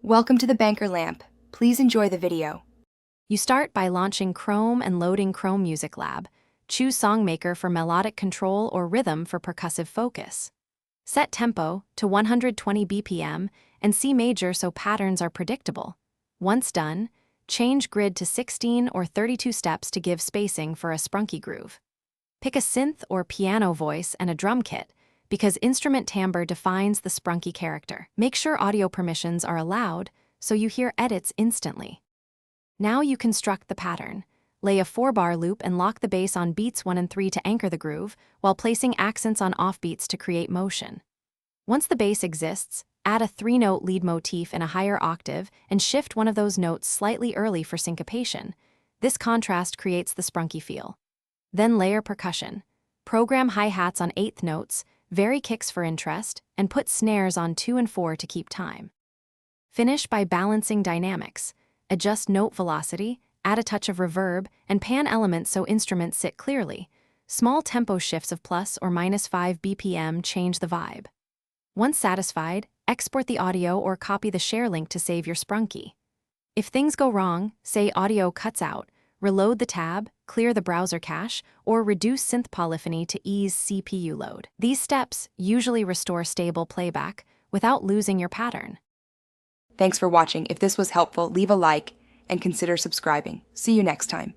Welcome to the Banker Lamp. Please enjoy the video. You start by launching Chrome and loading Chrome Music Lab. Choose Songmaker for melodic control or rhythm for percussive focus. Set tempo to 120 BPM and C major so patterns are predictable. Once done, change grid to 16 or 32 steps to give spacing for a Sprunki groove. Pick a synth or piano voice and a drum kit, because instrument timbre defines the Sprunki character. Make sure audio permissions are allowed so you hear edits instantly. Now you construct the pattern. Lay a 4-bar loop and lock the bass on beats 1 and 3 to anchor the groove, while placing accents on offbeats to create motion. Once the bass exists, add a 3-note lead motif in a higher octave and shift one of those notes slightly early for syncopation. This contrast creates the Sprunki feel. Then layer percussion. Program hi-hats on 8th notes, vary kicks for interest, and put snares on 2 and 4 to keep time. Finish by balancing dynamics. Adjust note velocity, add a touch of reverb, and pan elements so instruments sit clearly. Small tempo shifts of plus or minus 5 BPM change the vibe. Once satisfied, export the audio or copy the share link to save your Sprunki. If things go wrong, say audio cuts out, reload the tab, clear the browser cache, or reduce synth polyphony to ease CPU load. These steps usually restore stable playback without losing your pattern. Thanks for watching. If this was helpful, leave a like and consider subscribing. See you next time.